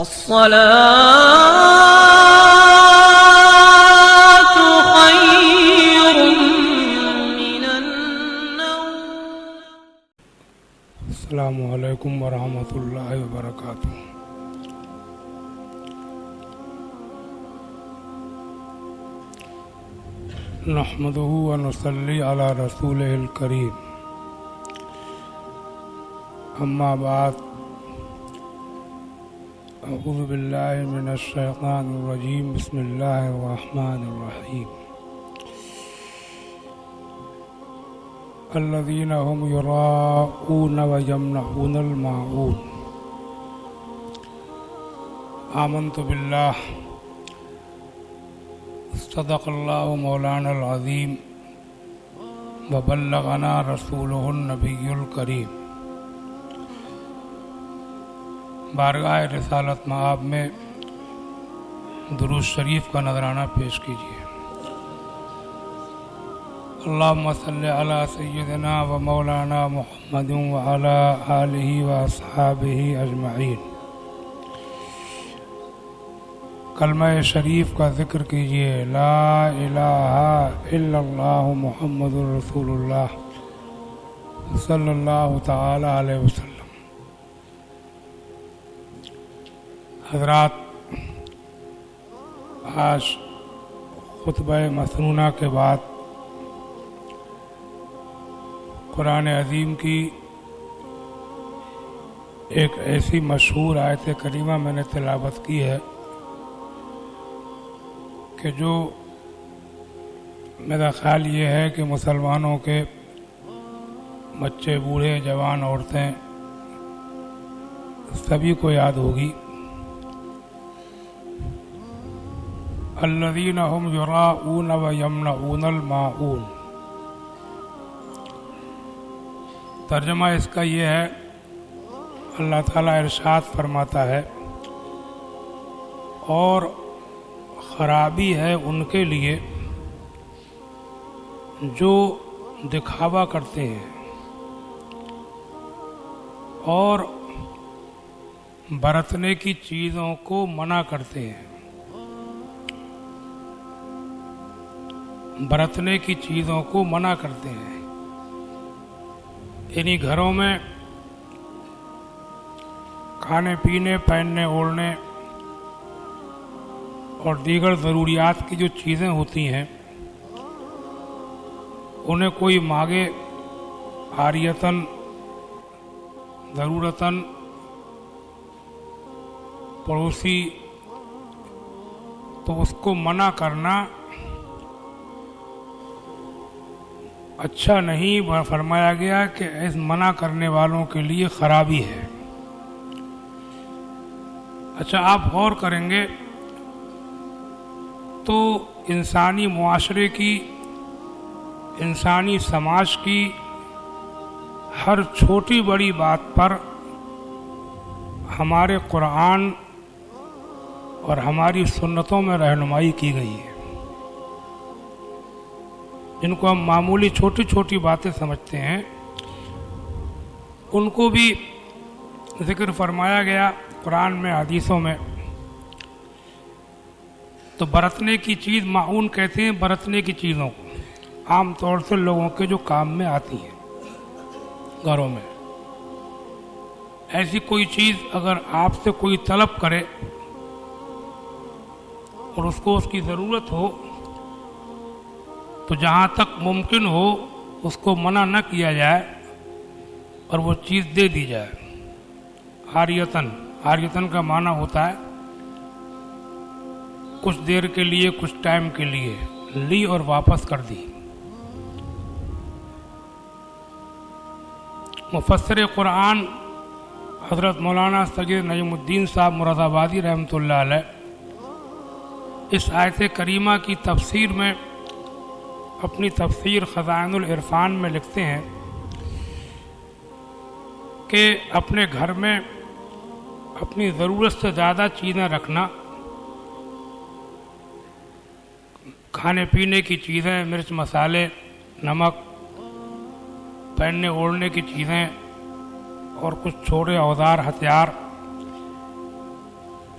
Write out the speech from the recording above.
الصلاة خير من النوم. السلام علیکم ورحمۃ اللہ وبرکاتہ. نحمدہ ونصلی علی رسولہ الکریم. اما بعد، اعوذ باللہ من الشیطان الرجیم. بسم اللہ الرحمن الرحیم. الذین هم یراؤون ویمنعون الماعون. آمنت باللہ. صدق اللہ مولانا العظیم وبلغنا رسولہ النبی الکریم. بارگاہ رسالت مآب میں درود شریف کا نذرانہ پیش کیجیے. اللہم صلی علی سیدنا و مولانا محمد وعلی آلہ و اصحابہ اجمعین. کلمہ شریف کا ذکر کیجیے. لا الہ الا اللہ محمد رسول اللہ صلی اللہ تعالی علیہ وسلم. حضرات، آج خطبہ مسنونہ کے بعد قرآن عظیم کی ایک ایسی مشہور آیت کریمہ میں نے تلاوت کی ہے کہ جو میرا خیال یہ ہے کہ مسلمانوں کے بچے، بوڑھے، جوان، عورتیں سبھی کو یاد ہوگی. الذین هم یراؤون ویمنعون الماعون. ترجمہ اس کا یہ ہے، اللہ تعالیٰ ارشاد فرماتا ہے، اور خرابی ہے ان کے لیے جو دکھاوا کرتے ہیں اور برتنے کی چیزوں کو منع کرتے ہیں. برتنے کی چیزوں کو منع کرتے ہیں، یعنی گھروں میں کھانے پینے، پہننے اوڑھنے اور دیگر ضروریات کی جو چیزیں ہوتی ہیں انہیں کوئی مانگے عاریتاً، ضرورتاً، پڑوسی، تو اس کو منع کرنا اچھا نہیں. فرمایا گیا کہ اس منع کرنے والوں کے لیے خرابی ہے. اچھا، آپ غور کریں گے تو انسانی معاشرے کی، انسانی سماج کی ہر چھوٹی بڑی بات پر ہمارے قرآن اور ہماری سنتوں میں رہنمائی کی گئی ہے. جن کو ہم معمولی چھوٹی چھوٹی باتیں سمجھتے ہیں ان کو بھی ذکر فرمایا گیا قرآن میں، حدیثوں میں. تو برتنے کی چیز معون کہتے ہیں برتنے کی چیزوں کو، عام طور سے لوگوں کے جو کام میں آتی ہیں گھروں میں. ایسی کوئی چیز اگر آپ سے کوئی طلب کرے اور اس کو اس کی ضرورت ہو تو جہاں تک ممکن ہو اس کو منع نہ کیا جائے اور وہ چیز دے دی جائے. عاریتاً، عاریتاً کا معنی ہوتا ہے کچھ دیر کے لیے، کچھ ٹائم کے لیے لی اور واپس کر دی. مفسر قرآن حضرت مولانا سید نجم الدین صاحب مراد آبادی رحمۃ اللہ علیہ اس آیت کریمہ کی تفسیر میں، اپنی تفسیر خزائن العرفان میں لکھتے ہیں کہ اپنے گھر میں اپنی ضرورت سے زیادہ چیزیں رکھنا، کھانے پینے کی چیزیں، مرچ، مسالے، نمک، پہننے اوڑھنے کی چیزیں اور کچھ چھوٹے اوزار، ہتھیار،